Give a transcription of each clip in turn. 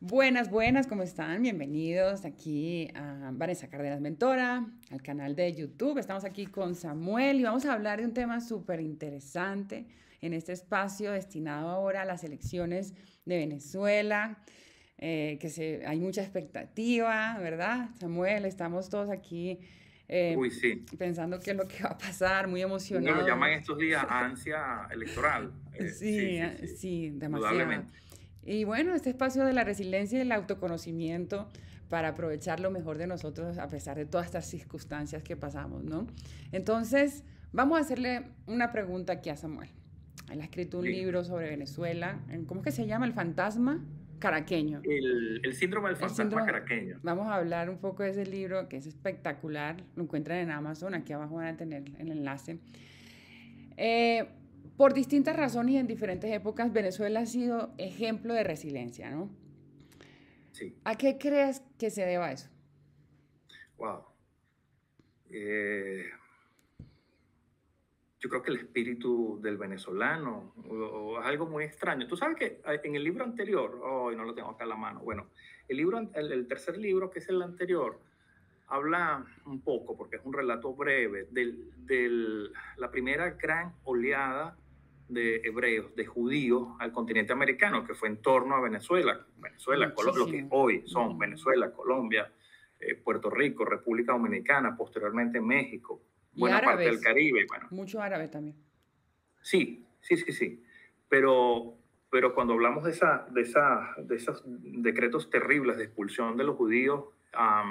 Buenas, buenas, ¿cómo están? Bienvenidos aquí a Vanessa Cárdenas Mentora, al canal de YouTube. Estamos aquí con Samuel y vamos a hablar de un tema súper interesante en este espacio destinado ahora a las elecciones de Venezuela, hay mucha expectativa, ¿verdad? Samuel, estamos todos aquí eh, Uy, sí. pensando qué es lo que va a pasar, muy Uno lo llama en emocionados. estos días ansia electoral. Sí, Sí, sí, sí, sí, demasiado. indudablemente. Y bueno, este espacio de la resiliencia y el autoconocimiento para aprovechar lo mejor de nosotros a pesar de todas estas circunstancias que pasamos, ¿no? Entonces, vamos a hacerle una pregunta aquí a Samuel. Él ha escrito un Dígame. libro sobre Venezuela. ¿Cómo es que se llama? El fantasma caraqueño. El síndrome del El fantasma síndrome. caraqueño. Vamos a hablar un poco de ese libro que es espectacular. Lo encuentran en Amazon. Aquí abajo van a tener el enlace. Eh, por distintas razones y en diferentes épocas, Venezuela ha sido ejemplo de resiliencia, ¿no? Sí, ¿A qué crees que se deba eso? wow. Eh, yo creo que el espíritu del venezolano o es algo muy extraño. Tú sabes que en el libro anterior, hoy no lo tengo acá en la mano, bueno, el tercer libro, que es el anterior, habla un poco, porque es un relato breve, de la primera gran oleada de hebreos, de judíos al continente americano, que fue en torno a Venezuela, lo que Muchísimo. hoy son Ujú. Venezuela, Colombia, Puerto Rico, República Dominicana, posteriormente México, Y buena parte del árabes, Caribe. Bueno, mucho árabe también. sí, sí, sí, sí. Pero, pero cuando hablamos de esos decretos terribles de expulsión de los judíos, a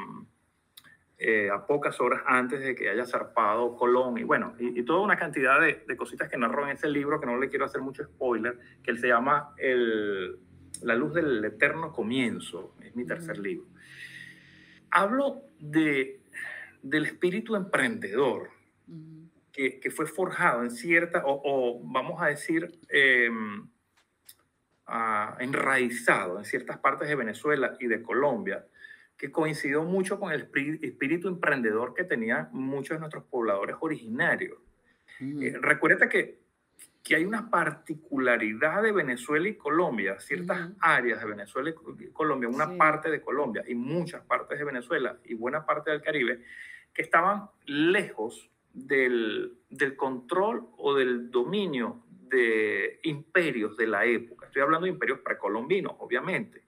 pocas horas antes de que haya zarpado Colón y bueno, y toda una cantidad de cositas que narró en ese libro que no le quiero hacer mucho spoiler, que él se llama La luz del eterno comienzo, es mi tercer Ujú. libro. Hablo del espíritu emprendedor Ujú. que fue forjado en cierta, o vamos a decir, enraizado en ciertas partes de Venezuela y de Colombia, que coincidió mucho con el espíritu emprendedor que tenían muchos de nuestros pobladores originarios. Ujú. Recuerda que hay una particularidad de Venezuela y Colombia, ciertas Ujú. áreas de Venezuela y Colombia, una Sí. parte de Colombia y muchas partes de Venezuela y buena parte del Caribe, que estaban lejos del control o del dominio de imperios de la época. Estoy hablando de imperios precolombinos, obviamente.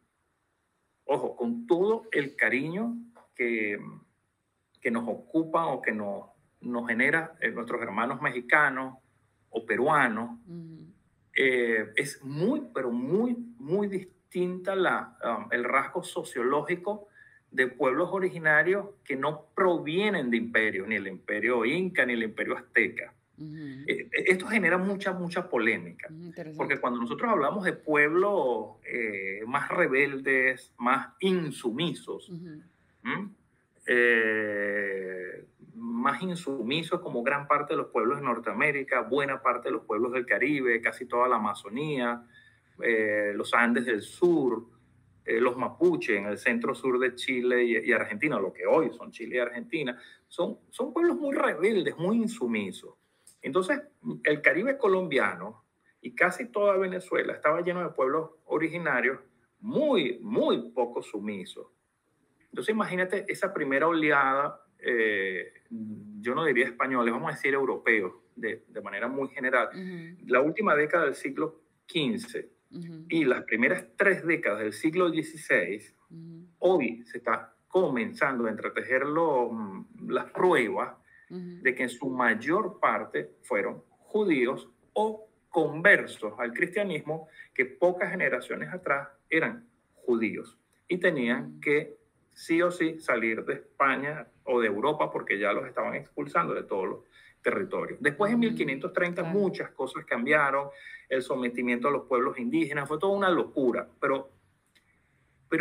Ojo, con todo el cariño que, que nos ocupan o que nos genera nuestros hermanos mexicanos o peruanos, Ujú. es muy, pero muy, muy distinta el rasgo sociológico de pueblos originarios que no provienen de imperios, ni el imperio inca, ni el imperio azteca. Ujú. Esto genera mucha, mucha polémica, Ujú. porque Interesante. cuando nosotros hablamos de pueblos más rebeldes, más insumisos, Ujú. ¿m? Más insumisos como gran parte de los pueblos de Norteamérica, buena parte de los pueblos del Caribe, casi toda la Amazonía, los Andes del sur, los Mapuche en el centro sur de Chile y Argentina, lo que hoy son Chile y Argentina, son pueblos muy rebeldes, muy insumisos. Entonces, el Caribe colombiano y casi toda Venezuela estaba lleno de pueblos originarios muy, muy poco sumisos. Entonces imagínate esa primera oleada, yo no diría españoles, vamos a decir europeos, de manera muy general. Ujú. La última década del siglo XV Ujú. y las primeras 3 décadas del siglo XVI, Ujú. hoy se está comenzando a entretejer las pruebas Ujú. de que en su mayor parte fueron judíos o conversos al cristianismo, que pocas generaciones atrás eran judíos y tenían Ujú. que sí o sí salir de España o de Europa porque ya los estaban expulsando de todos los territorios. Después en Ujú. 1530 Claro. muchas cosas cambiaron, el sometimiento a los pueblos indígenas fue toda una locura, pero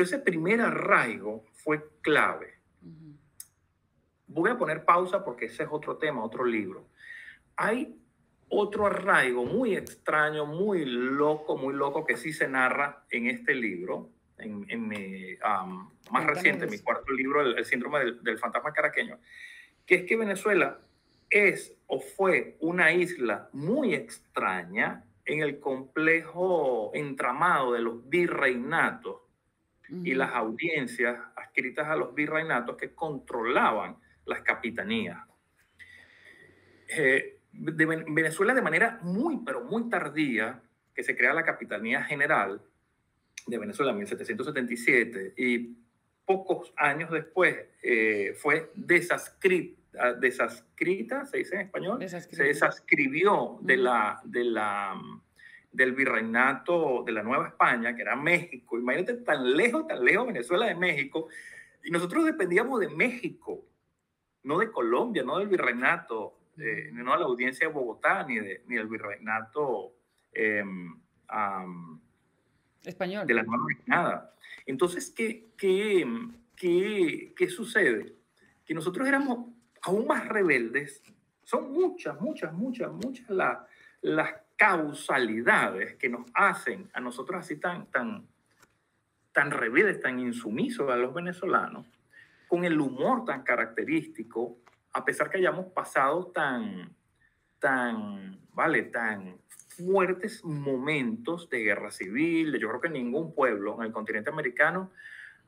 ese primer arraigo fue clave. Ujú. Voy a poner pausa porque ese es otro tema, otro libro. Hay otro arraigo muy extraño, muy loco, que sí se narra en este libro, en mi más Cuéntanos reciente, de mi eso. cuarto libro, el síndrome del fantasma caraqueño, que es que Venezuela es o fue una isla muy extraña en el complejo entramado de los virreinatos y las audiencias adscritas a los virreinatos que controlaban las capitanías. Venezuela, de manera pero muy tardía, que se crea la Capitanía General de Venezuela en 1777, y pocos años después fue desadscrita, se dice en español, se desadscribió del virreinato de la Nueva España, que era México. Imagínate, tan lejos Venezuela de México, y nosotros dependíamos de México, no de Colombia, no del virreinato, no de la audiencia de Bogotá, ni del virreinato español. De la Nueva Granada. Entonces, ¿qué sucede? Que nosotros éramos aún más rebeldes. Son muchas las causalidades que nos hacen a nosotros así tan rebeldes, tan insumisos a los venezolanos, con el humor tan característico, a pesar que hayamos pasado tan fuertes momentos de guerra civil. Yo creo que ningún pueblo en el continente americano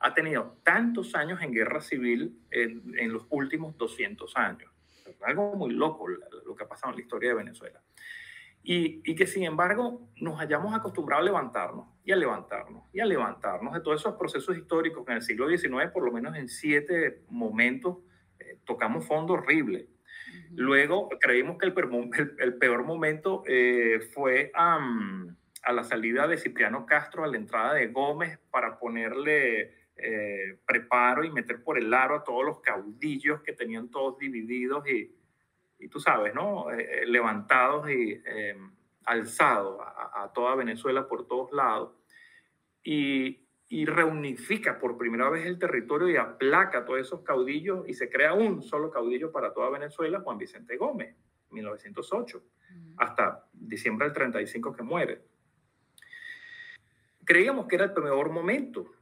ha tenido tantos años en guerra civil en los últimos 200 años. Es algo muy loco lo que ha pasado en la historia de Venezuela. Y que, sin embargo, nos hayamos acostumbrado a levantarnos de todos esos procesos históricos que en el siglo XIX, por lo menos en 7 momentos, tocamos fondo horrible. Luego creímos que el peor momento fue a la salida de Cipriano Castro, a la entrada de Gómez, para ponerle preparo y meter por el aro a todos los caudillos que tenían todos divididos y tú sabes, ¿no? Levantados y alzados a toda Venezuela por todos lados. Y reunifica por primera vez el territorio y aplaca a todos esos caudillos, y se crea un solo caudillo para toda Venezuela, Juan Vicente Gómez, 1908, hasta diciembre del 35 que muere. Creíamos que era el peor momento,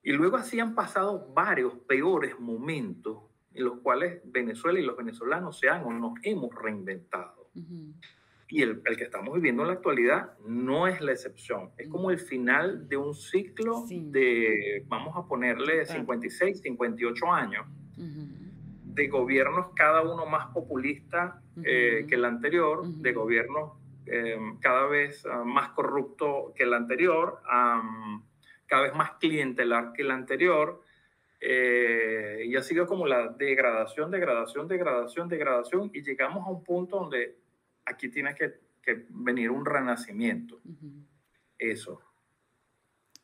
y luego así han pasado varios peores momentos en los cuales Venezuela y los venezolanos nos hemos reinventado. Y el que estamos viviendo en la actualidad no es la excepción. Es como el final de un ciclo de, vamos a ponerle 56, 58 años, de gobiernos cada uno más populista que el anterior, de gobiernos cada vez más corrupto que el anterior, cada vez más clientelar que el anterior, y ha sido como la degradación, y llegamos a un punto donde aquí tiene que venir un renacimiento. Eso.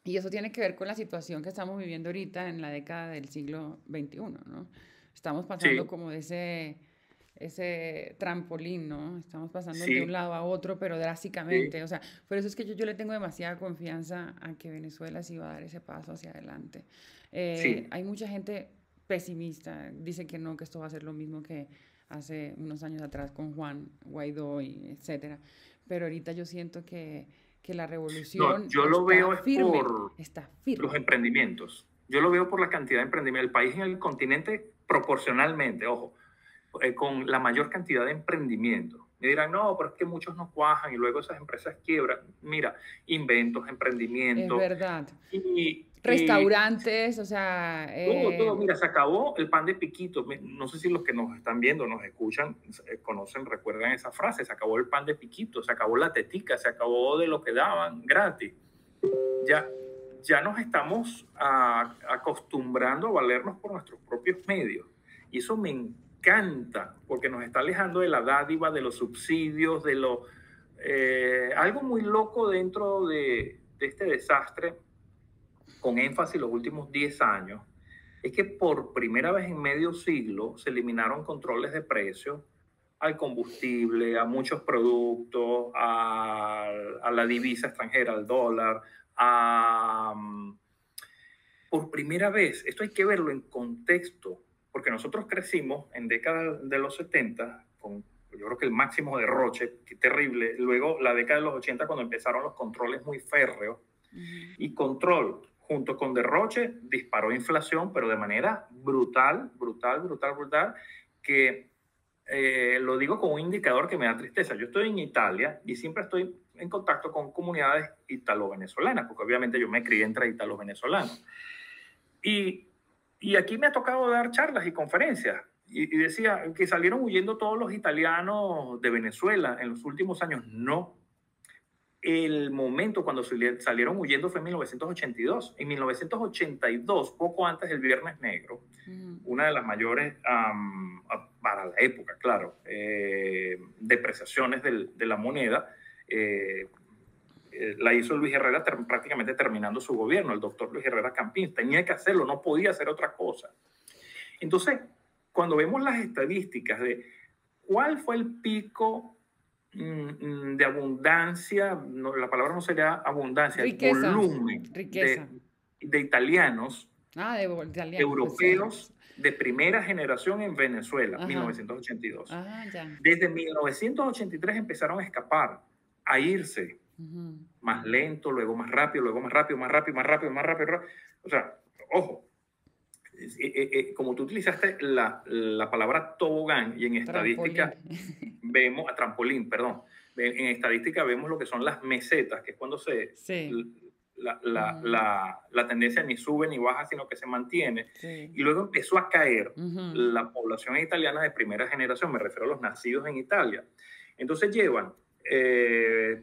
Y eso tiene que ver con la situación que estamos viviendo ahorita en la década del siglo XXI, ¿no? Estamos pasando como de ese trampolín, ¿no? Estamos pasando de un lado a otro, pero drásticamente. O sea, por eso es que yo le tengo demasiada confianza a que Venezuela sí va a dar ese paso hacia adelante. Hay mucha gente pesimista, dice que no, que esto va a ser lo mismo que hace unos años atrás con Juan Guaidó y etcétera. Pero ahorita yo siento que la revolución yo lo veo firme, por está firme. Los emprendimientos. Yo lo veo por la cantidad de emprendimientos. El país en el continente, proporcionalmente, ojo, con la mayor cantidad de emprendimientos. Me dirán, no, pero es que muchos no cuajan y luego esas empresas quiebran. Mira, inventos, emprendimientos. Es verdad. Restaurantes, o sea... Todo. Mira, se acabó el pan de piquito. No sé si los que nos están viendo, nos escuchan, conocen, recuerdan esa frase. Se acabó el pan de piquito, se acabó la tetica, se acabó de lo que daban gratis. Ya nos estamos acostumbrando a valernos por nuestros propios medios. Y eso me encanta, porque nos está alejando de la dádiva, de los subsidios, algo muy loco dentro de este desastre, con énfasis los últimos 10 años, es que por primera vez en medio siglo se eliminaron controles de precios al combustible, a muchos productos, a la divisa extranjera, al dólar. Por primera vez, esto hay que verlo en contexto, porque nosotros crecimos en década de los 70 con, yo creo que el máximo derroche, que terrible. Luego la década de los 80, cuando empezaron los controles muy férreos, y control junto con derroche disparó inflación, pero de manera brutal, que lo digo como un indicador que me da tristeza. Yo estoy en Italia y siempre estoy en contacto con comunidades italo-venezolanas, porque obviamente yo me crié entre italo-venezolanos. Y, y aquí me ha tocado dar charlas y conferencias. Y decía que salieron huyendo todos los italianos de Venezuela en los últimos años. No, el momento cuando salieron huyendo fue en 1982. En 1982, poco antes del Viernes Negro, una de las mayores, para la época, claro, depreciaciones de la moneda, la hizo Luis Herrera prácticamente terminando su gobierno, el doctor Luis Herrera Campins. Tenía que hacerlo, no podía hacer otra cosa. Entonces, cuando vemos las estadísticas de cuál fue el pico de abundancia, no, la palabra no sería abundancia, Riqueza, el volumen riqueza. de italianos, De italianos. europeos de primera generación en Venezuela, Ajá. 1982. Ya. Desde 1983 empezaron a escapar, a irse, más lento, luego más rápido, luego más rápido, más rápido, más rápido, más rápido. O sea, ojo, como tú utilizaste la palabra tobogán, y en estadística vemos, a trampolín, perdón, en estadística vemos lo que son las mesetas, que es cuando la tendencia ni sube ni baja, sino que se mantiene. Sí. Y luego empezó a caer la población italiana de primera generación, me refiero a los nacidos en Italia. Entonces llevan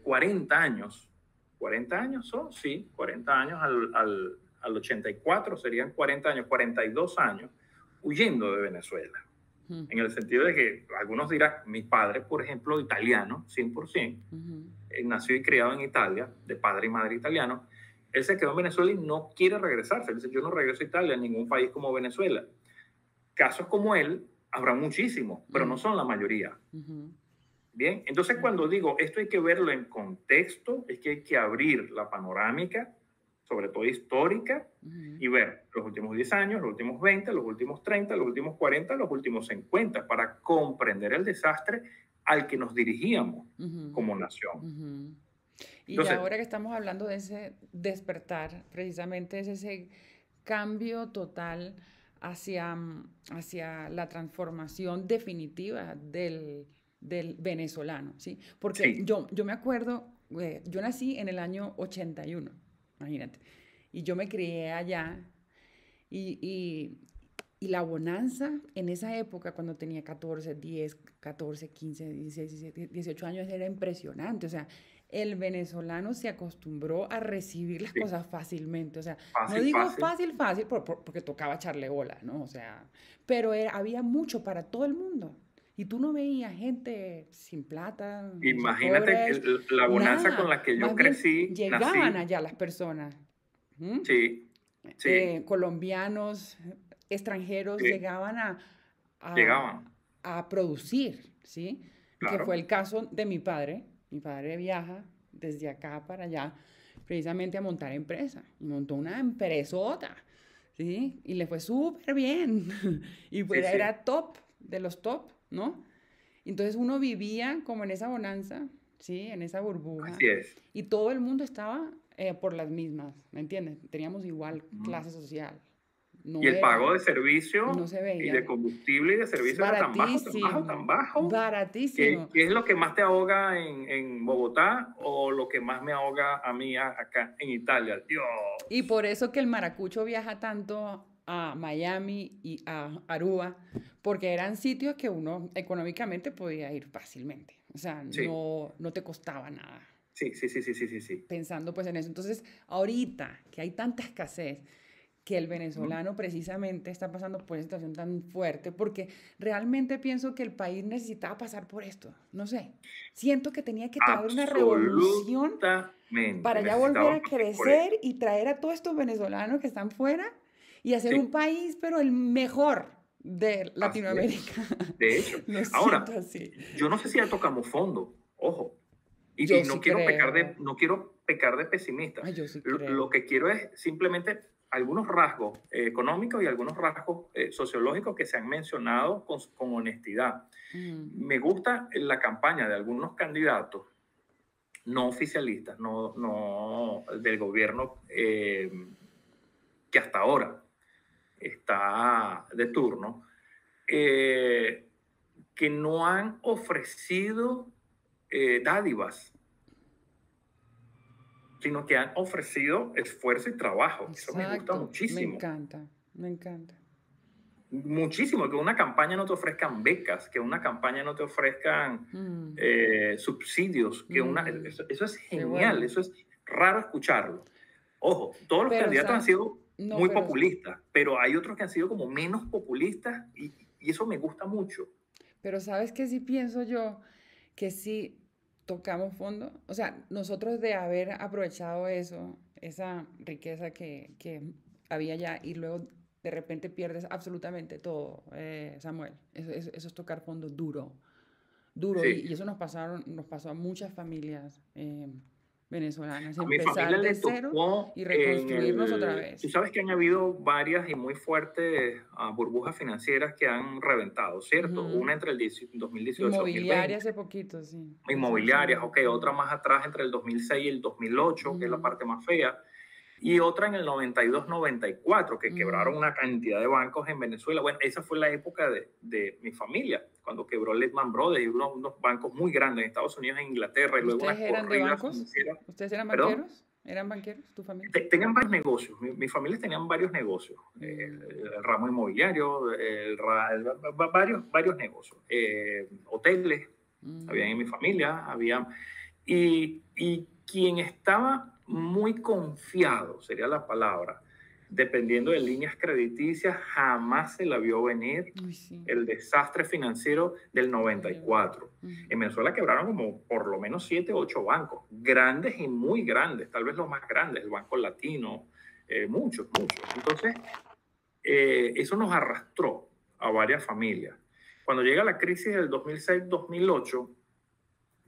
40 años, 40 años son, sí, 40 años al 84, serían 40 años, 42 años, huyendo de Venezuela. En el sentido de que algunos dirán, mi padre, por ejemplo, italiano, 100%, nació y criado en Italia, de padre y madre italiano, él se quedó en Venezuela y no quiere regresarse. Él dice, yo no regreso a Italia, a ningún país como Venezuela. Casos como él habrá muchísimos, pero no son la mayoría. Bien, entonces cuando digo esto hay que verlo en contexto, es que hay que abrir la panorámica, sobre todo histórica, y ver los últimos 10 años, los últimos 20, los últimos 30, los últimos 40, los últimos 50, para comprender el desastre al que nos dirigíamos como nación. Y entonces, ahora que estamos hablando de ese despertar, precisamente es ese cambio total hacia la transformación definitiva del venezolano, ¿sí? Porque sí. Yo me acuerdo, yo nací en el año 81, imagínate, y yo me crié allá y la bonanza en esa época, cuando tenía 14, 10, 14, 15, 16, 17, 18 años, era impresionante. O sea, el venezolano se acostumbró a recibir las cosas fácilmente. O sea, no digo fácil porque tocaba echarle bola, ¿no? O sea, pero había mucho para todo el mundo. Y tú no veías gente sin plata. Imagínate pobres, la bonanza con la que yo crecí. Llegaban allá las personas. Sí, sí. Colombianos, extranjeros, sí. llegaban a producir, ¿sí? Claro. Que fue el caso de mi padre. Mi padre viaja desde acá para allá precisamente a montar empresa. Y montó una empresota, ¿sí? Y le fue súper bien. Y pues sí, era top, de los top, ¿no? Entonces uno vivía como en esa bonanza, ¿sí? En esa burbuja. Así es. Y todo el mundo estaba por las mismas, ¿me entiendes? Teníamos igual clase social. No y el pago de servicio no se veía. Y de combustible y de servicio era tan bajo, tan bajo. Baratísimo. ¿Qué es lo que más te ahoga en Bogotá o lo que más me ahoga a mí acá en Italia? Dios. Y por eso que el maracucho viaja tanto a Miami y a Aruba, porque eran sitios que uno económicamente podía ir fácilmente. O sea, sí. no te costaba nada. Sí. Pensando pues en eso. Entonces, ahorita que hay tanta escasez, que el venezolano precisamente está pasando por una situación tan fuerte, porque realmente pienso que el país necesitaba pasar por esto. No sé, siento que tenía que traer una revolución para ya volver a crecer y traer a todos estos venezolanos que están fuera y hacer un país, pero el mejor de Latinoamérica. De hecho, ahora, yo no sé si ya tocamos fondo, ojo. Y no, sí quiero pecar de pesimista. Ay, yo sí lo que quiero es simplemente algunos rasgos económicos y algunos rasgos sociológicos que se han mencionado con honestidad. Me gusta la campaña de algunos candidatos no oficialistas, no del gobierno que hasta ahora está de turno, que que no han ofrecido dádivas, sino que han ofrecido esfuerzo y trabajo. Eso me gusta Exacto, me muchísimo. encanta, me encanta. Muchísimo, que una campaña no te ofrezcan becas, que una campaña no te ofrezcan Mm, subsidios, mm, eso es qué genial, bueno. eso es raro escucharlo. Ojo, todos los Pero, candidatos han sido no, muy populistas, pero hay otros que han sido como menos populistas y eso me gusta mucho. pero ¿sabes qué sí pienso yo? Que sí tocamos fondo. O sea, nosotros de haber aprovechado eso, esa riqueza que había ya, y luego de repente pierdes absolutamente todo, Samuel. Eso es tocar fondo duro, duro. Sí, Y eso nos pasó a muchas familias venezolanas. a mi familia Empezar de le cero tocó y en reconstruirnos otra tú vez. sabes que han habido varias y muy fuertes burbujas financieras que han reventado, ¿cierto? Ujú. Una entre el 2018 y Inmobiliaria 2020. hace poquito, sí. Eso sí. Inmobiliarias, ok, otra más atrás entre el 2006 y el 2008, que es la Ujú, parte más fea, y otra en el 92-94, que ujú. quebraron una cantidad de bancos en Venezuela. Bueno, esa fue la época de mi familia, cuando quebró Lehman Brothers y unos bancos muy grandes en Estados Unidos e Inglaterra, y luego ¿Ustedes unas eran de corridas bancos? financieras. ¿Ustedes eran ¿Perdón? banqueros? ¿Eran banqueros, tu familia? Tenían varios negocios, mi familia tenían varios negocios, Mm, el ramo inmobiliario, varios negocios, hoteles, había en mm, mi familia, había, y quien estaba muy confiado, sería la palabra, dependiendo de líneas crediticias, jamás se la vio venir uy, sí. el desastre financiero del Terrible. 94. Ujú, En Venezuela quebraron como por lo menos 7 o 8 bancos, grandes y muy grandes, tal vez los más grandes, el Banco Latino, muchos, muchos. Entonces, eso nos arrastró a varias familias. Cuando llega la crisis del 2006-2008,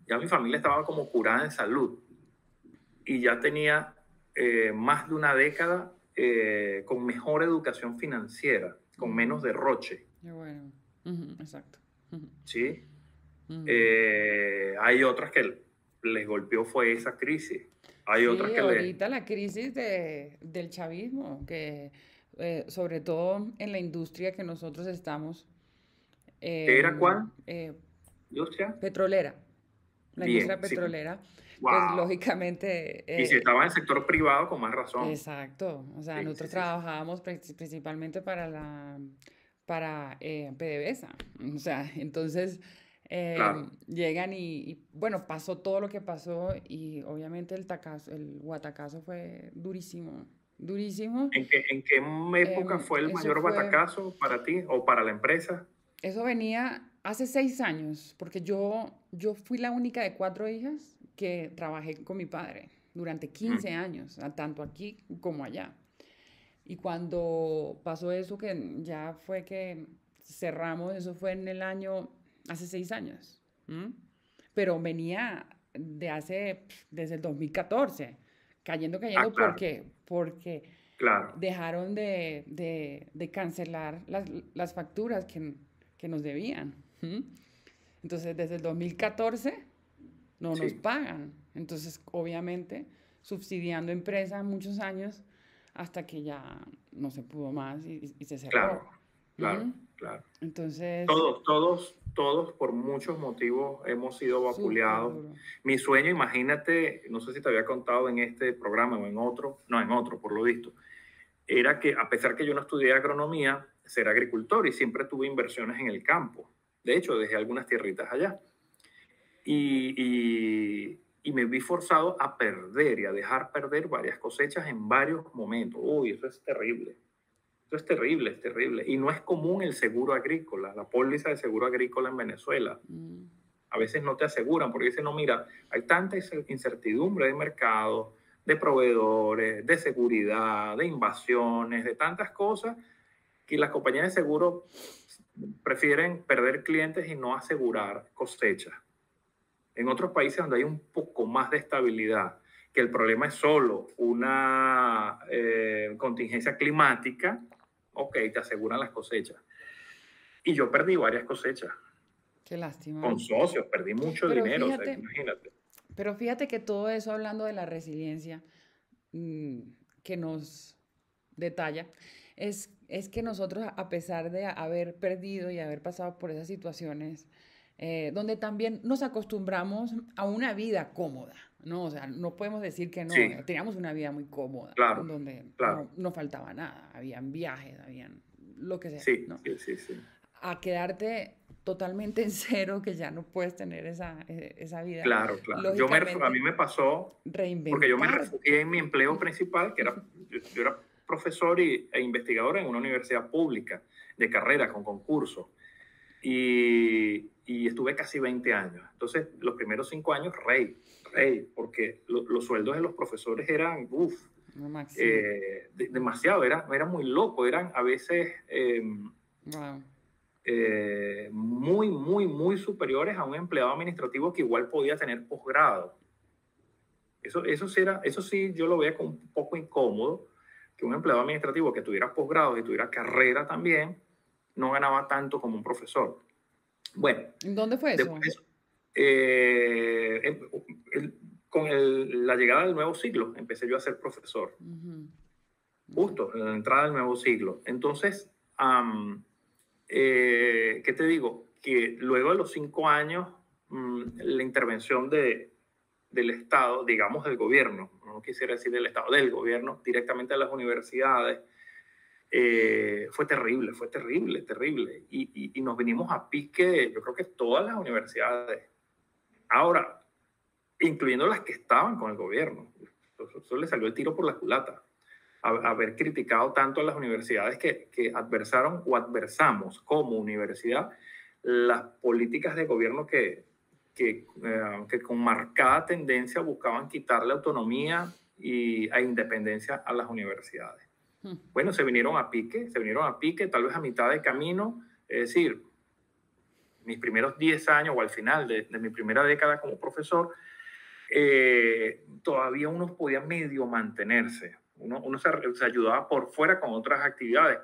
ya mi familia estaba como curada en salud y ya tenía más de una década con mejor educación financiera, con menos ujú. derroche, Qué bueno. Ujú, exacto. Ujú, ¿sí? ujú. Hay otras que les golpeó fue esa crisis. Hay otras Sí, que les... ahorita la crisis del chavismo, que sobre todo en la industria que nosotros estamos, ¿Qué era em, cuál? ¿Industria? petrolera, la industria Bien, sí. petrolera, pues Wow. lógicamente, Y si estaba en el sector privado, con más razón. exacto. O sea, Sí, sí, nosotros sí, sí. trabajábamos principalmente para PDVSA. O sea, entonces Claro. llegan bueno, pasó todo lo que pasó y obviamente el guatacazo fue durísimo, durísimo. ¿En qué época fue el Eso mayor fue, batacazo para ti o para la empresa? eso venía hace 6 años, porque yo fui la única de 4 hijas que trabajé con mi padre durante Mm, 15 años, tanto aquí como allá. Y cuando pasó eso, que ya fue que cerramos, eso fue en el año, hace 6 años. ¿M? Pero venía desde el 2014, Ah, cayendo, claro, porque claro. dejaron de cancelar las facturas que nos debían. ¿M? Entonces, desde el 2014 no nos Sí, pagan. Entonces, obviamente, subsidiando empresas muchos años hasta que ya no se pudo más y se claro, cerró. claro, ¿Mm? claro. Entonces, Todos por muchos motivos hemos sido súper vapuleados. duro. Mi sueño, imagínate, no sé si te había contado en este programa o en otro, no, en otro, por lo visto, era que a pesar que yo no estudié agronomía, ser agricultor y siempre tuve inversiones en el campo. De hecho, dejé algunas tierritas allá. Y me vi forzado a perder y a dejar perder varias cosechas en varios momentos. Uy, eso es terrible. Eso es terrible, es terrible. Y no es común el seguro agrícola, la póliza de seguro agrícola en Venezuela. Mm, A veces no te aseguran porque dicen, no, mira, hay tanta incertidumbre de mercado, de proveedores, de seguridad, de invasiones, de tantas cosas, que las compañías de seguro prefieren perder clientes y no asegurar cosechas. En otros países donde hay un poco más de estabilidad, que el problema es solo una contingencia climática, ok, te aseguran las cosechas. Y yo perdí varias cosechas qué lástima. con socios, perdí mucho Pero dinero, o sea, fíjate, imagínate. pero fíjate que todo eso hablando de la resiliencia mm, que nos detalla, es que nosotros, a pesar de haber perdido y haber pasado por esas situaciones, donde también nos acostumbramos a una vida cómoda, ¿no? O sea, no podemos decir que no, Sí, teníamos una vida muy cómoda, en claro, donde claro. no faltaba nada, habían viajes, habían lo que sea, Sí, ¿no? sí, sí, sí. A quedarte totalmente en cero, que ya no puedes tener esa vida, Claro, claro. A mí lógicamente me pasó porque yo me reinventar. refugié en mi empleo principal, que era, yo era profesor e investigador en una universidad pública de carrera con concurso. Y estuve casi 20 años. Entonces, los primeros 5 años, porque los sueldos de los profesores eran, Lo máximo. demasiado, era muy loco, eran a veces Wow. muy, muy, muy superiores a un empleado administrativo que igual podía tener posgrado. Eso sí, yo lo veía como un poco incómodo, que un empleado administrativo que tuviera posgrado y tuviera carrera también, no ganaba tanto como un profesor. Bueno, ¿En dónde fue después eso? de eso, con la llegada del nuevo siglo, empecé yo a ser profesor, Ujú. Okay. justo en la entrada del nuevo siglo. Entonces, ¿qué te digo? Que luego de los 5 años, la intervención del Estado, digamos del gobierno, no quisiera decir del Estado, del gobierno, directamente a las universidades, fue terrible, terrible. Y nos vinimos a pique, yo creo que todas las universidades. Ahora, incluyendo las que estaban con el gobierno. Eso le salió el tiro por la culata. Haber criticado tanto a las universidades que adversaron o adversamos como universidad las políticas de gobierno que con marcada tendencia buscaban quitarle autonomía e independencia a las universidades. Hmm. Bueno, se vinieron a pique, tal vez a mitad de camino, es decir, mis primeros 10 años o al final de mi primera década como profesor, todavía uno podía medio mantenerse. Uno se ayudaba por fuera con otras actividades.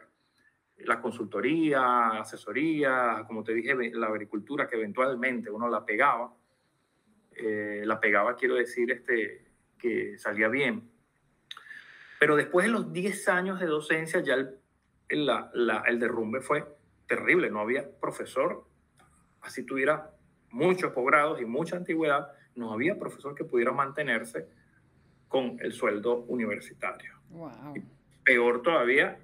La consultoría, asesoría, como te dije, la agricultura que eventualmente uno la pegaba. Quiero decir, que salía bien. Pero después de los 10 años de docencia, ya el derrumbe fue terrible. No había profesor, así tuviera muchos posgrados y mucha antigüedad, no había profesor que pudiera mantenerse con el sueldo universitario. Wow. Y peor todavía,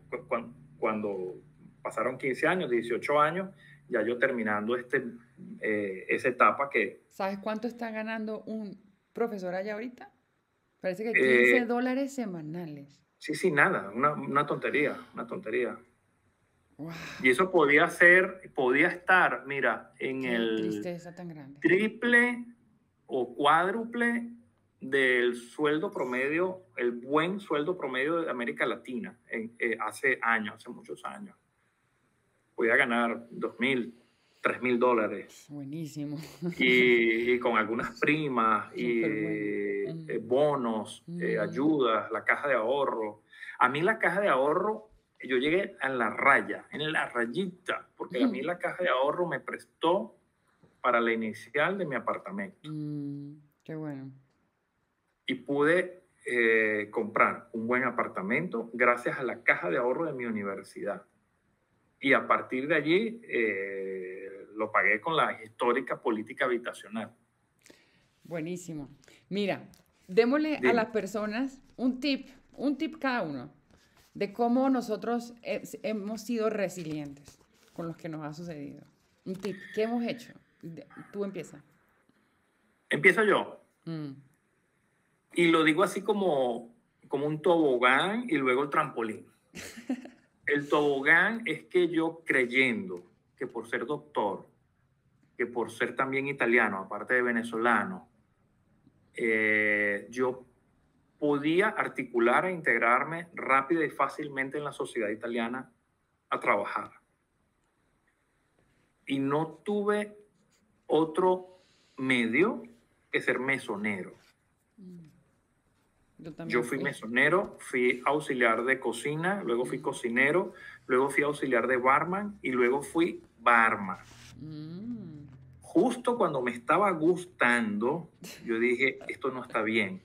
cuando pasaron 15 años, 18 años, ya yo terminando esa etapa que... ¿Sabes cuánto está ganando un profesor allá ahorita? Parece que Eh, $15 semanales. sí, sí, nada, una tontería, una tontería. Wow. Y eso podía estar, mira, en Qué el tristeza tan grande. triple o cuádruple del sueldo promedio, el buen sueldo promedio de América Latina hace muchos años. Podía ganar $2,000, $3,000 Buenísimo. y con algunas primas Súper bueno. y bonos, ayudas, la caja de ahorro. A mí la caja de ahorro, yo llegué a la raya, en la rayita, porque a mí la caja de ahorro me prestó para la inicial de mi apartamento. Qué bueno. Y pude comprar un buen apartamento gracias a la caja de ahorro de mi universidad. Y a partir de allí lo pagué con la histórica política habitacional. Buenísimo. Mira, démosle a las Dime. personas un tip cada uno de cómo nosotros hemos sido resilientes con lo que nos ha sucedido. Un tip, ¿qué hemos hecho? Tú empieza. Empiezo yo. Mm. Y lo digo así como un tobogán y luego el trampolín. El tobogán es que yo creyendo que por ser doctor, que por ser también italiano, aparte de venezolano, yo podía articular e integrarme rápida y fácilmente en la sociedad italiana a trabajar. Y no tuve otro medio que ser mesonero. Yo también Yo fui fui. mesonero, fui auxiliar de cocina, luego fui cocinero, luego fui auxiliar de barman y luego fui barman. Justo cuando me estaba gustando, yo dije, esto no está bien.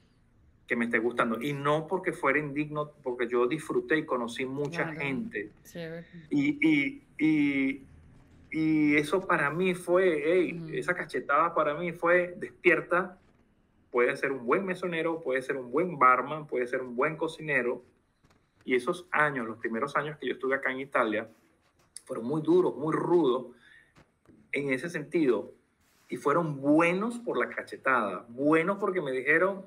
que me esté gustando. Y no porque fuera indigno, porque yo disfruté y conocí mucha Claro, gente. chévere. Y eso para mí fue, hey, Ujú. esa cachetada para mí fue despierta. Puede ser un buen mesonero, puede ser un buen barman, puede ser un buen cocinero. Y esos años, los primeros años que yo estuve acá en Italia, fueron muy duros, muy rudos en ese sentido. Y fueron buenos por la cachetada, buenos porque me dijeron,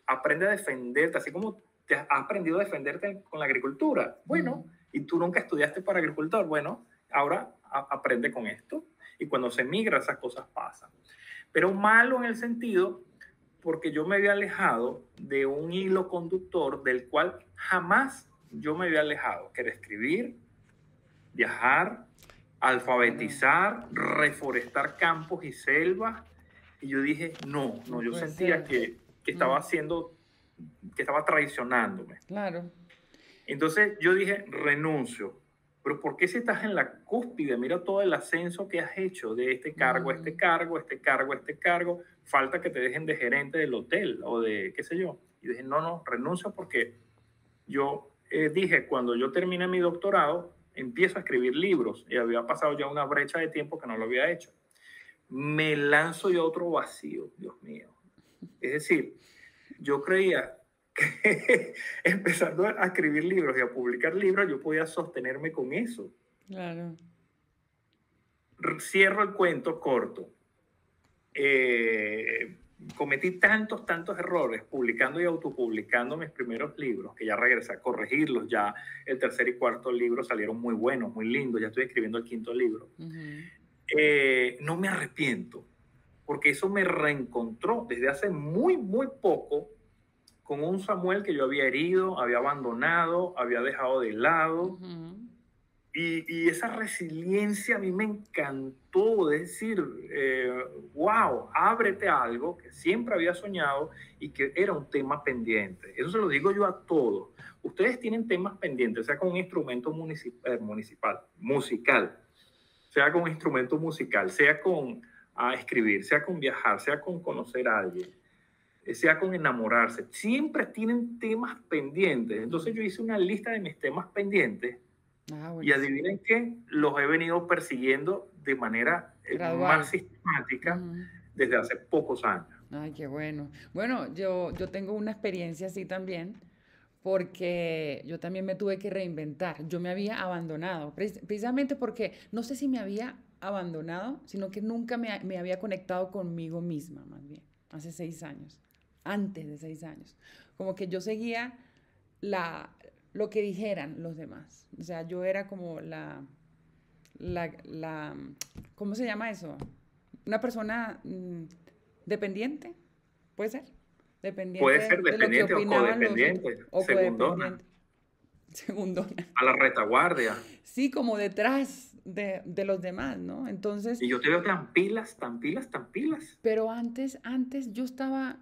aprende a defenderte, así como te has aprendido a defenderte con la agricultura. Bueno, y tú nunca estudiaste para agricultor. Bueno, ahora aprende con esto. Y cuando se migra, esas cosas pasan. Pero malo en el sentido porque yo me había alejado de un hilo conductor del cual jamás yo me había alejado, que era escribir, viajar, Claro, alfabetizar, reforestar campos y selvas. Y yo dije, no, no no, yo puede sentía ser. que estaba haciendo, que estaba traicionándome. Claro. Entonces yo dije, renuncio. Pero ¿por qué si estás en la cúspide? Mira todo el ascenso que has hecho de este cargo, este cargo, este cargo, este cargo. Falta que te dejen de gerente del hotel o de qué sé yo. Y dije, no, no, renuncio porque yo dije, cuando yo termine mi doctorado, empiezo a escribir libros. Y había pasado ya una brecha de tiempo que no lo había hecho. Me lanzo yo a otro vacío, Dios mío. Es decir, yo creía que empezando a escribir libros y a publicar libros, yo podía sostenerme con eso. Claro. Cierro el cuento corto. Cometí tantos errores publicando y autopublicando mis primeros libros, que ya regresé a corregirlos, ya el tercer y cuarto libro salieron muy buenos, muy lindos, ya estoy escribiendo el quinto libro. No me arrepiento, porque eso me reencontró desde hace muy poco con un Samuel que yo había herido, había abandonado, había dejado de lado. Y esa resiliencia a mí me encantó, de decir, wow, ábrete a algo que siempre había soñado y que era un tema pendiente. Eso se lo digo yo a todos. Ustedes tienen temas pendientes, sea con un instrumento musical, sea con un instrumento musical, sea con escribir, sea con viajar, sea con conocer a alguien, sea con enamorarse. Siempre tienen temas pendientes. Entonces yo hice una lista de mis temas pendientes y Buenísimo. adivinen qué, los he venido persiguiendo de manera más Gradual. sistemática desde hace pocos años. Ay, qué bueno. Bueno, yo tengo una experiencia así también, porque yo también me tuve que reinventar. Yo me había abandonado, precisamente porque no sé si me había abandonado, sino que nunca me había conectado conmigo misma, más bien, hace 6 años, antes de 6 años. Como que yo seguía la, lo que dijeran los demás. O sea, yo era como la, ¿cómo se llama eso? Una persona dependiente, puede ser, Puede dependiente ser de lo que dependiente o opinaban los otros, codependiente, o segundona, codependiente, segundona. a la retaguardia. Sí, como detrás de los demás, ¿no? Entonces, Y yo te veo tan pilas, tan pilas, tan pilas. pero antes yo estaba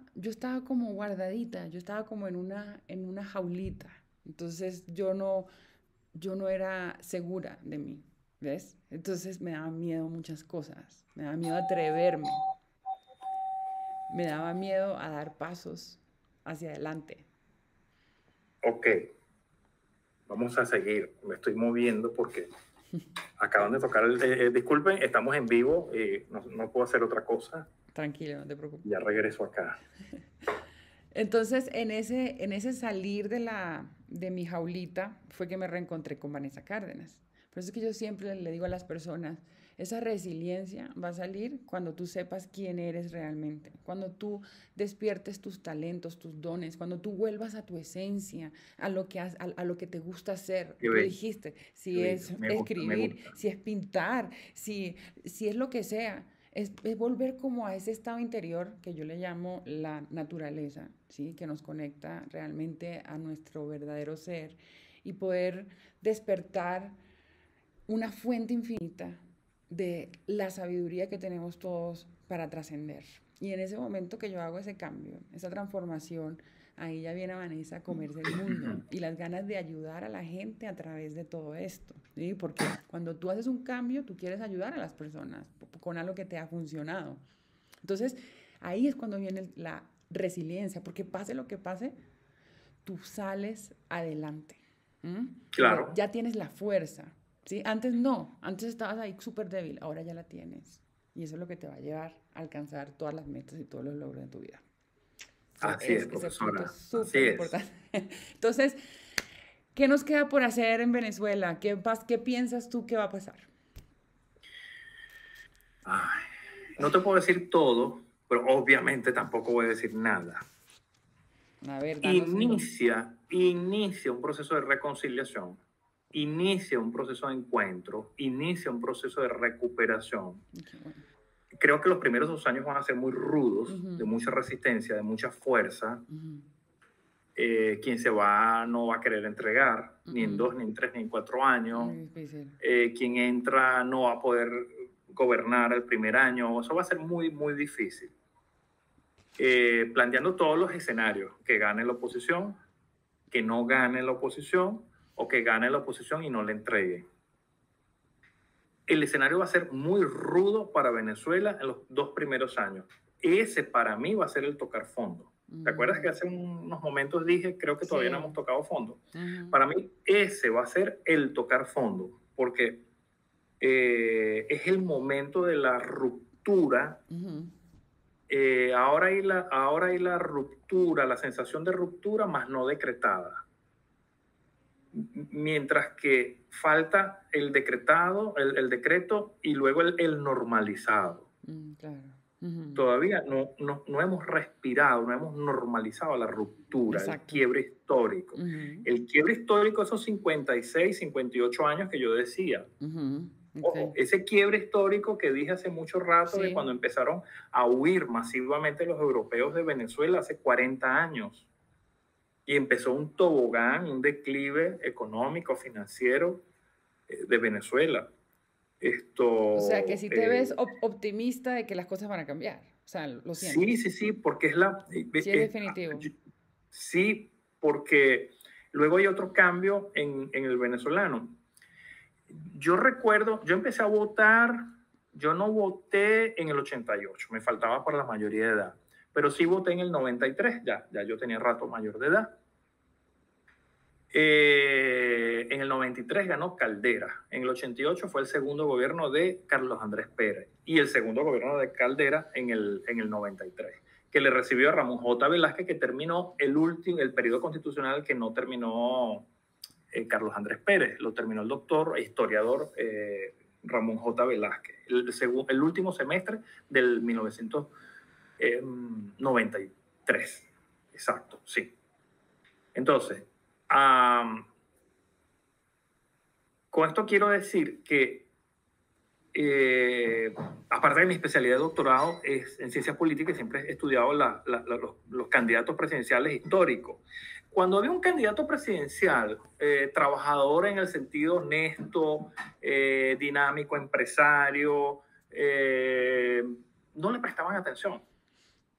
como guardadita, yo estaba como en una jaulita. Entonces yo no era segura de mí, ¿ves? Entonces me daba miedo muchas cosas, me daba miedo atreverme, me daba miedo a dar pasos hacia adelante. Ok, vamos a seguir. Me estoy moviendo porque acaban de tocar disculpen, estamos en vivo, no puedo hacer otra cosa. Tranquilo, no te preocupes. Ya regreso acá. Entonces, en ese salir de mi jaulita fue que me reencontré con Vanessa Cárdenas. Por eso es que yo siempre le digo a las personas, esa resiliencia va a salir cuando tú sepas quién eres realmente, cuando tú despiertes tus talentos, tus dones, cuando tú vuelvas a tu esencia, a lo que te gusta hacer. Qué Tú bello, dijiste, qué si bello. es Me gusta, me escribir, gusta. si es pintar, si es lo que sea. Es volver como a ese estado interior que yo le llamo la naturaleza, ¿sí? Que nos conecta realmente a nuestro verdadero ser y poder despertar una fuente infinita de la sabiduría que tenemos todos para trascender. Y en ese momento que yo hago ese cambio, esa transformación, ahí ya viene Vanessa a comerse el mundo y las ganas de ayudar a la gente a través de todo esto. ¿Sí? Porque cuando tú haces un cambio, tú quieres ayudar a las personas con algo que te ha funcionado. Entonces, ahí es cuando viene resiliencia, porque pase lo que pase, tú sales adelante. Claro. Ya tienes la fuerza, ¿sí? Antes no, antes estabas ahí súper débil, ahora ya la tienes. Y eso es lo que te va a llevar a alcanzar todas las metas y todos los logros de tu vida. Así es, Ese punto es profesora. Así súper es. importante. Entonces, ¿qué nos queda por hacer en Venezuela? ¿Qué piensas tú que va a pasar? Ay, no te puedo decir todo, pero obviamente tampoco voy a decir nada. A ver, danos un... Inicia un proceso de reconciliación, inicia un proceso de encuentro, inicia un proceso de recuperación. Okay, bueno. Creo que los primeros 2 años van a ser muy rudos, de mucha resistencia, de mucha fuerza. Quien se va no va a querer entregar, ni en 2, ni en 3, ni en 4 años. Muy difícil. Quien entra no va a poder gobernar el primer año. Eso va a ser muy, muy difícil. Planteando todos los escenarios, que gane la oposición, que no gane la oposición, o que gane la oposición y no le entregue. El escenario va a ser muy rudo para Venezuela en los 2 primeros años. Ese para mí va a ser el tocar fondo. ¿Te acuerdas que hace unos momentos dije, creo que todavía no hemos tocado fondo? Para mí ese va a ser el tocar fondo, porque es el momento de la ruptura. Ahora hay la ruptura, la sensación de ruptura, más no decretada. Mientras que falta el decretado, el decreto y luego el normalizado. Claro. Todavía no hemos respirado, no hemos normalizado la ruptura, el quiebre histórico. El quiebre histórico, esos 56, 58 años que yo decía. Ojo, ese quiebre histórico que dije hace mucho rato, de cuando empezaron a huir masivamente los europeos de Venezuela hace 40 años. Y empezó un tobogán, un declive económico, financiero de Venezuela. O sea, que si te ves optimista de que las cosas van a cambiar. O sea, lo siento. Sí, porque es sí, es definitivo. Sí, porque luego hay otro cambio en el venezolano. Yo recuerdo, yo empecé a votar, yo no voté en el 88, me faltaba para la mayoría de edad, pero sí voté en el 93, ya yo tenía rato mayor de edad. En el 93 ganó Caldera, en el 88 fue el segundo gobierno de Carlos Andrés Pérez y el segundo gobierno de Caldera en el 93, que le recibió a Ramón J. Velázquez, que terminó el periodo constitucional que no terminó Carlos Andrés Pérez, lo terminó el doctor e historiador Ramón J. Velázquez, el último semestre del 1993, exacto, sí. Entonces, con esto quiero decir que, aparte de mi especialidad de doctorado es en ciencias políticas, siempre he estudiado los candidatos presidenciales históricos. Cuando había un candidato presidencial, trabajador en el sentido honesto, dinámico, empresario, no le prestaban atención.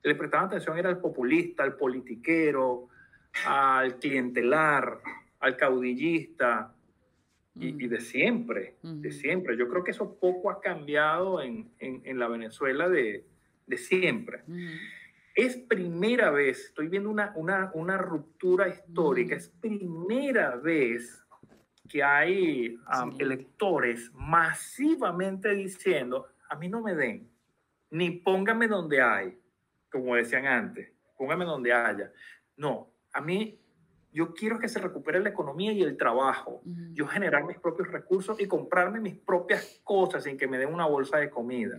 Le prestaban atención era al populista, al politiquero, al clientelar, al caudillista, y de siempre, de siempre. Yo creo que eso poco ha cambiado en la Venezuela de siempre. Es primera vez, estoy viendo una ruptura histórica, es primera vez que hay electores masivamente diciendo, a mí no me den, ni póngame donde hay, como decían antes, póngame donde haya. No, a mí, yo quiero que se recupere la economía y el trabajo, yo generar mis propios recursos y comprarme mis propias cosas sin que me den una bolsa de comida.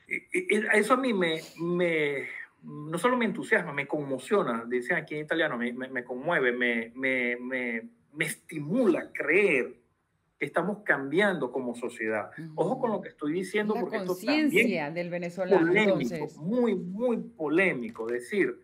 Eso a mí no solo me entusiasma, me conmociona, dicen aquí en italiano, me conmueve, me estimula creer que estamos cambiando como sociedad. Ojo con lo que estoy diciendo, porque esto conciencia del venezolano, polémico, entonces. muy, muy polémico, decir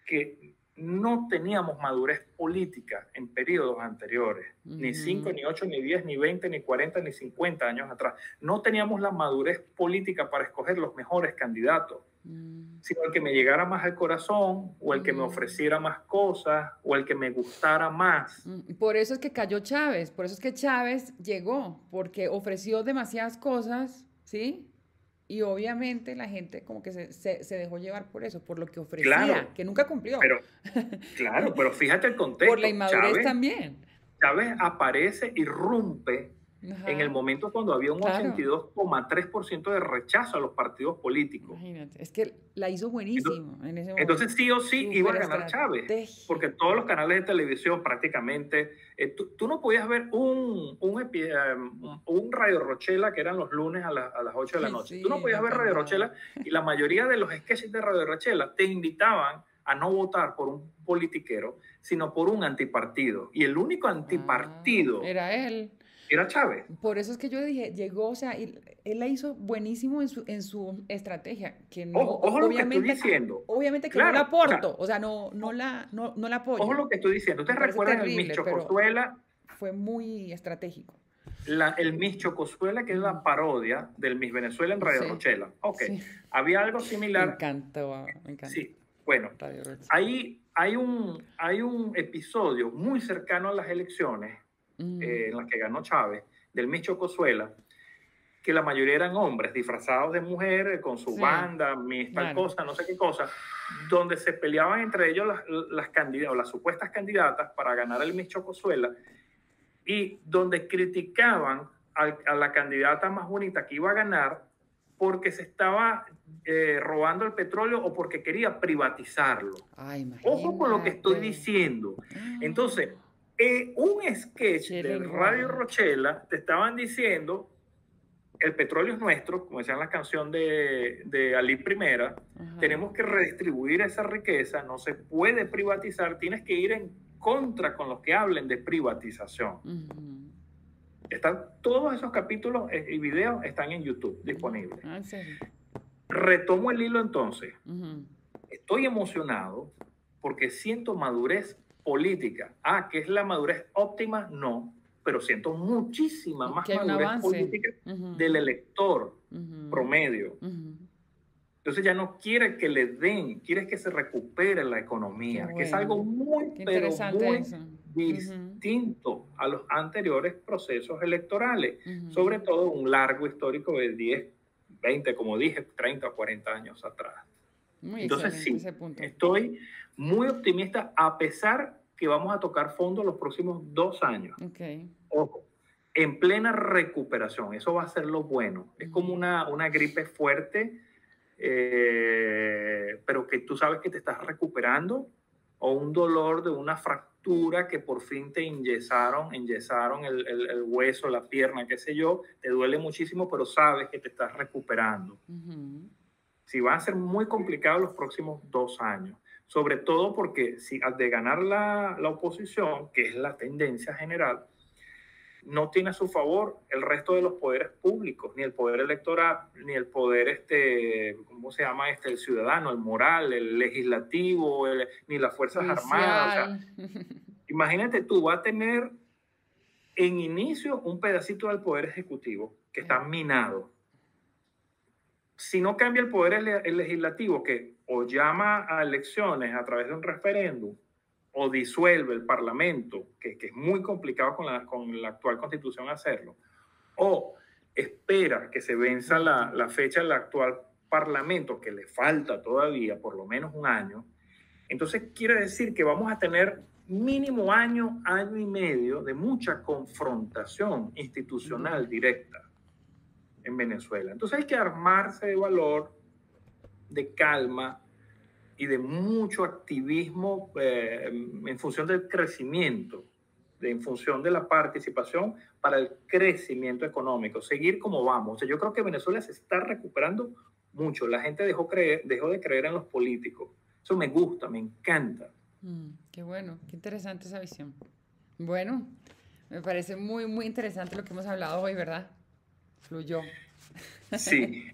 que no teníamos madurez política en periodos anteriores, ni 5, ni 8, ni 10, ni 20, ni 40, ni 50 años atrás. No teníamos la madurez política para escoger los mejores candidatos, sino el que me llegara más al corazón, o el que me ofreciera más cosas, o el que me gustara más. Por eso es que cayó Chávez, por eso es que Chávez llegó, porque ofreció demasiadas cosas, ¿sí? Y obviamente la gente como que se dejó llevar por eso, por lo que ofrecía, Claro, que nunca cumplió. pero, claro, pero fíjate el Por la contexto. inmadurez también. Chávez aparece, irrumpe en el Ajá, momento cuando había un claro. 82,3% de rechazo a los partidos políticos. Imagínate. Es que la hizo Entonces, buenísimo en ese entonces momento. sí o sí iba Súper a ganar Chávez, estrategia. porque todos los canales de televisión prácticamente, tú no podías ver un Radio Rochela que eran los lunes a las 8 de la Ay, noche. Tú no sí, me podías ver Radio encantaba. Rochela y la mayoría de los sketches de Radio Rochela te invitaban a no votar por un politiquero, sino por un antipartido. Y el único antipartido Era él. era Chávez. Por eso es que yo dije, llegó, o sea, él la hizo buenísimo en su estrategia, que no, Ojo lo que estoy diciendo. obviamente que no la Claro, o sea, aporto, o sea, no la ojo apoyo. lo que estoy diciendo. Me ¿Ustedes parece recuerdan el Miss terrible, pero Chocosuela? fue muy estratégico. El Miss Chocosuela, que es la parodia del Miss Venezuela en Radio Sí, Rochela. Ok, sí. había algo Me similar. encantó, me encantó. Sí, bueno, Radio Rocha. ahí hay un episodio muy cercano a las elecciones en las que ganó Chávez, del Miss Chocosuela, que la mayoría eran hombres disfrazados de mujer, con su Sí, banda, Miss tal claro. cosa, no sé qué cosa, donde se peleaban entre ellos las candidatas, o las supuestas candidatas para ganar el Miss Chocosuela, y donde criticaban a la candidata más bonita que iba a ganar porque se estaba robando el petróleo o porque quería privatizarlo. Ay, Ojo con lo que estoy imagínate. diciendo. Entonces, un sketch Qué de Radio lenguaje. Rochela te estaban diciendo: el petróleo es nuestro, como decía en la canción de Ali Primera, Ajá. tenemos que redistribuir esa riqueza, no se puede privatizar, tienes que ir en contra con los que hablen de privatización. Todos esos capítulos y videos están en YouTube disponibles. ¿En serio? Retomo el hilo entonces. Estoy emocionado porque siento madurez política. ¿Que es la madurez óptima? No, pero siento muchísima más Que hay un madurez avance. política del elector promedio. Entonces ya no quiere que le den, quiere que se recupere la economía, Qué que es bueno. algo muy, Qué pero interesante muy eso. distinto a los anteriores procesos electorales, sobre todo un largo histórico de 10, 20, como dije, 30 o 40 años atrás. Muy Entonces excelente sí, ese punto. estoy muy optimista a pesar que vamos a tocar fondo los próximos 2 años. Okay. Ojo, en plena recuperación, eso va a ser lo bueno. Es como una gripe fuerte, pero que tú sabes que te estás recuperando, o un dolor de una fractura que por fin te enyesaron el hueso, la pierna, qué sé yo, te duele muchísimo, pero sabes que te estás recuperando. Sí, van a ser muy complicados los próximos 2 años, sobre todo porque si al de ganar la oposición, que es la tendencia general, no tiene a su favor el resto de los poderes públicos, ni el poder electoral, ni el poder, ¿cómo se llama? El ciudadano, el moral, el legislativo, ni las Fuerzas Armadas. O sea, imagínate tú, va a tener en inicio un pedacito del poder ejecutivo que está minado. Si no cambia el poder legislativo, que o llama a elecciones a través de un referéndum, o disuelve el Parlamento, que es muy complicado con la actual Constitución hacerlo, o espera que se venza la fecha del actual Parlamento, que le falta todavía por lo menos un año, entonces quiere decir que vamos a tener mínimo año, año y medio de mucha confrontación institucional directa en Venezuela. Entonces hay que armarse de valor, de calma, y de mucho activismo en función del crecimiento, en función de la participación para el crecimiento económico, seguir como vamos. O sea, yo creo que Venezuela se está recuperando mucho. La gente dejó de creer en los políticos. Eso me gusta, me encanta. Qué bueno, qué interesante esa visión. Bueno, me parece muy, muy interesante lo que hemos hablado hoy, ¿verdad? Fluyó. Sí.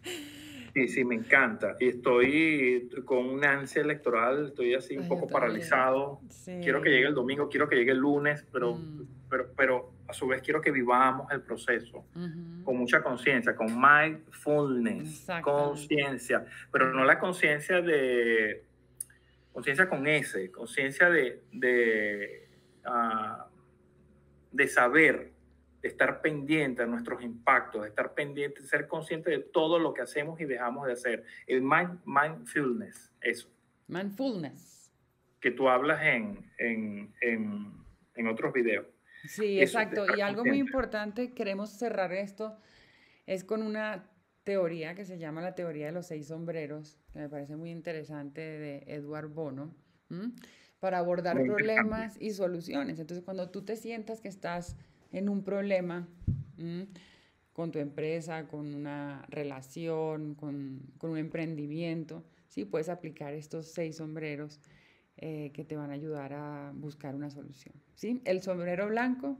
Sí, me encanta. Y estoy con una ansia electoral, estoy así un poco paralizado. Sí. Quiero que llegue el domingo, quiero que llegue el lunes, pero a su vez quiero que vivamos el proceso con mucha conciencia, con mindfulness, conciencia, pero no la conciencia conciencia con S, conciencia de saber, estar pendiente a nuestros impactos, estar pendiente, ser consciente de todo lo que hacemos y dejamos de hacer. El mindfulness, eso. Mindfulness. Que tú hablas en otros videos. Sí, Eso, exacto. Y algo muy importante, queremos cerrar esto, es con una teoría que se llama la teoría de los 6 sombreros, que me parece muy interesante, de Edward Bono, para abordar Muy problemas y soluciones. Entonces, cuando tú te sientas que estás en un problema con tu empresa, con una relación, con un emprendimiento, sí, puedes aplicar estos 6 sombreros que te van a ayudar a buscar una solución. ¿Sí? El sombrero blanco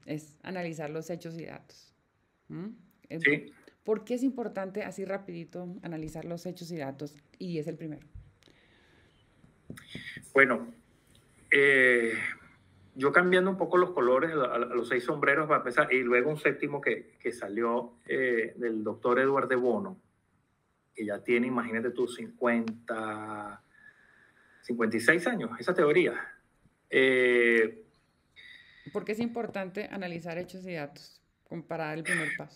es analizar los hechos y datos. Sí. ¿Por qué es importante, así rapidito, analizar los hechos y datos? Y es el primero. Bueno, yo cambiando un poco los colores a los 6 sombreros para empezar, y luego un séptimo que salió del doctor Edward de Bono, que ya tiene, imagínate tú, 56 años, esa teoría. ¿Por qué es importante analizar hechos y datos para dar el primer paso?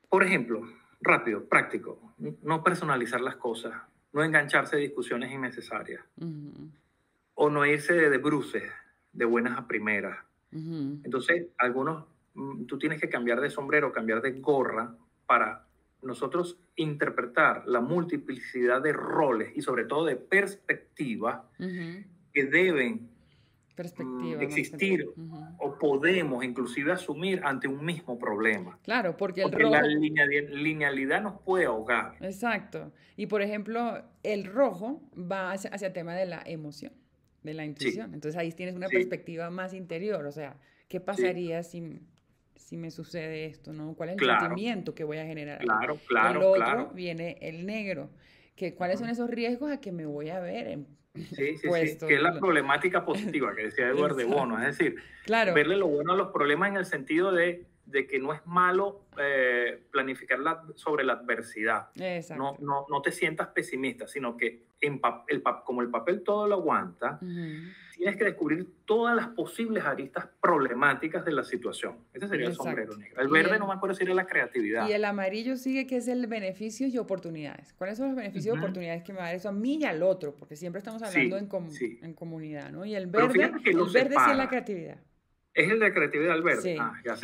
Por ejemplo, rápido, práctico, no personalizar las cosas, no engancharse a discusiones innecesarias, o no irse de bruces, de buenas a primeras. Entonces, tú tienes que cambiar de sombrero, cambiar de gorra para nosotros interpretar la multiplicidad de roles y sobre todo de perspectivas que deben existir o podemos inclusive asumir ante un mismo problema. Claro, porque la linealidad nos puede ahogar. Exacto. Y por ejemplo, el rojo va hacia el tema de la emoción, de la intuición. Sí. Entonces ahí tienes una perspectiva más interior. O sea, ¿qué pasaría si me sucede esto? ¿No? ¿Cuál es el sentimiento que voy a generar? Claro. El otro viene el negro. ¿Cuáles son esos riesgos a que me voy a ver puesto? Que es la problemática positiva que decía Edward de Bono. Es decir, verle lo bueno a los problemas en el sentido de que no es malo planificar sobre la adversidad. No te sientas pesimista, sino que como el papel todo lo aguanta, tienes que descubrir todas las posibles aristas problemáticas de la situación. Ese sería el sombrero negro. El verde no me acuerdo si era la creatividad. Y el amarillo sigue, que es el beneficios y oportunidades. ¿Cuáles son los beneficios y oportunidades que me va a dar eso a mí y al otro? Porque siempre estamos hablando en comunidad, ¿no? Y el verde sí es la creatividad. Es el de creatividad, el verde. Sí,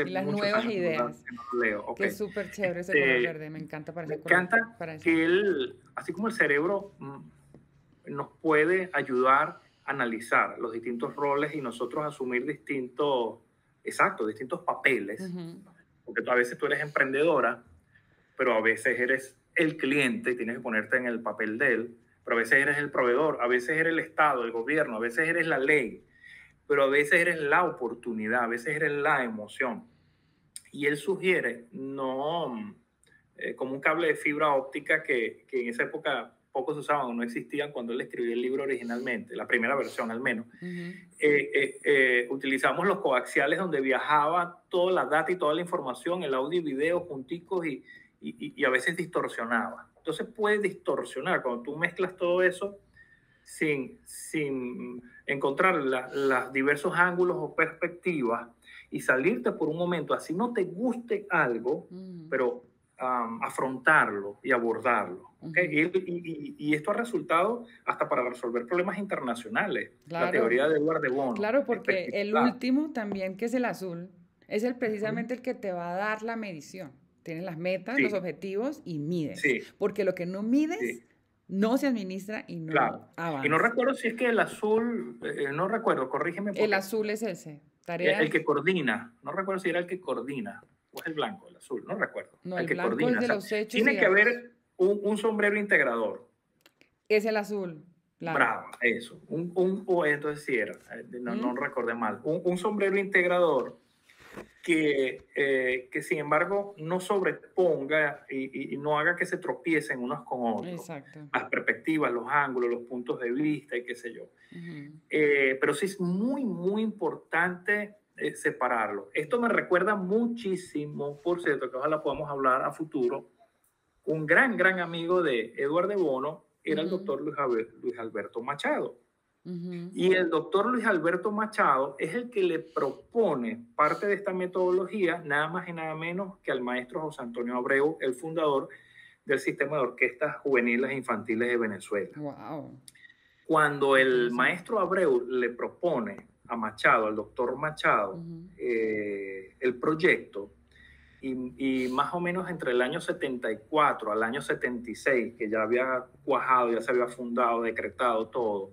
y las nuevas ideas. No leo. Okay. Que es súper chévere ese color verde, me encanta para ese color. Me encanta que así como el cerebro nos puede ayudar a analizar los distintos roles y nosotros asumir distintos papeles, porque a veces tú eres emprendedora, pero a veces eres el cliente, tienes que ponerte en el papel de él, pero a veces eres el proveedor, a veces eres el Estado, el gobierno, a veces eres la ley, pero a veces eres la oportunidad, a veces eres la emoción. Y él sugiere, como un cable de fibra óptica que en esa época poco se usaban o no existían cuando él escribió el libro originalmente, la primera versión al menos. Utilizamos los coaxiales donde viajaba toda la data y toda la información, el audio y video junticos y a veces distorsionaba. Entonces puede distorsionar cuando tú mezclas todo eso sin encontrar los diversos ángulos o perspectivas y salirte por un momento, así no te guste algo, pero afrontarlo y abordarlo. ¿Okay? Y esto ha resultado hasta para resolver problemas internacionales. Claro. La teoría de Edward de Bono. Claro, porque el último también, que es el azul, es precisamente el que te va a dar la medición. Tienes las metas, los objetivos y mides. Porque lo que no mides no se administra y no avanza. Y no recuerdo si es que el azul, no recuerdo, corrígeme. El azul es ese. Tareas. El que coordina. No recuerdo si era el que coordina. ¿O es el blanco, el azul? No recuerdo. No, el que blanco coordina. Es de los hechos. Tiene que haber un sombrero integrador. Es el azul. Claro. Bravo, eso. Entonces sí era. No recordé mal. Un sombrero integrador que sin embargo no sobreponga y no haga que se tropiecen unos con otros. Exacto. Las perspectivas, los ángulos, los puntos de vista y qué sé yo. Pero sí es muy, muy importante separarlo. Esto me recuerda muchísimo, por cierto, que ojalá podamos hablar a futuro. Un gran amigo de Edward de Bono era el doctor Luis Alberto Machado. Ujú. Y el doctor Luis Alberto Machado es el que le propone parte de esta metodología, nada más y nada menos que al maestro José Antonio Abreu, el fundador del sistema de orquestas juveniles e infantiles de Venezuela. Wow. Cuando el Interesante. maestro Abreu le propone a Machado, al doctor Machado, Ujú. el proyecto, y más o menos entre el año 74 al año 76, que ya había cuajado, ya se había fundado, decretado todo,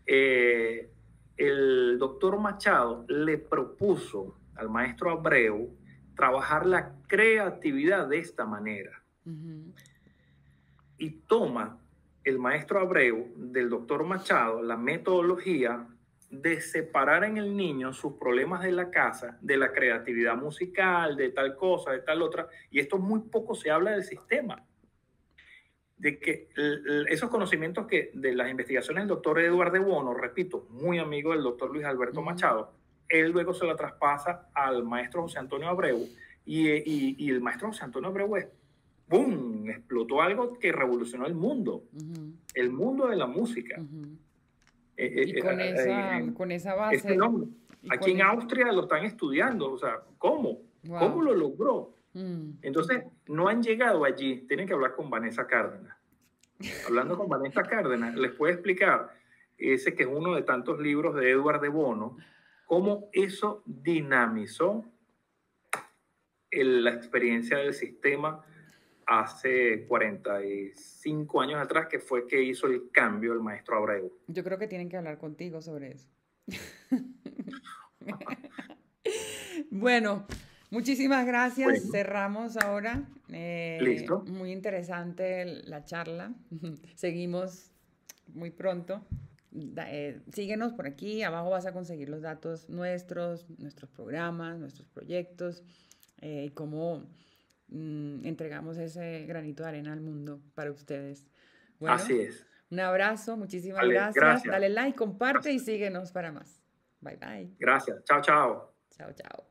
eh, el doctor Machado le propuso al maestro Abreu trabajar la creatividad de esta manera. Ujú. Y toma el maestro Abreu del doctor Machado la metodología de separar en el niño sus problemas de la casa, de la creatividad musical, de tal cosa, de tal otra, y esto muy poco se habla del sistema, de que esos conocimientos que de las investigaciones del doctor Eduardo de Bono, repito, muy amigo del doctor Luis Alberto Ujú. Machado, él luego se la traspasa al maestro José Antonio Abreu, y el maestro José Antonio Abreu es, ¡boom!, explotó algo que revolucionó Ujú. el mundo de la música. Ujú. Eh, Y eh, eh, con esa es base, fenómeno. y Aquí con en es, Austria lo están estudiando, o sea, ¿cómo? ¿Cómo wow. lo logró? Mm. Entonces, no han llegado allí, tienen que hablar con Vanessa Cárdenas. Hablando con Vanessa Cárdenas, les puede explicar, ese que es uno de tantos libros de Edward de Bono, cómo eso dinamizó la experiencia del sistema hace 45 años atrás, que fue que hizo el cambio el maestro Abreu. Yo creo que tienen que hablar contigo sobre eso. Bueno, muchísimas gracias. Bueno, Cerramos ahora. listo. Muy interesante la charla. Seguimos muy pronto. Síguenos por aquí. Abajo vas a conseguir los datos nuestros, nuestros programas, nuestros proyectos, y cómo entregamos ese granito de arena al mundo para ustedes. Bueno, Así es. un abrazo, muchísimas Vale, gracias. gracias. Dale like, comparte y Gracias. síguenos para más. Bye bye. Gracias. Chao, chao. Chao, chao.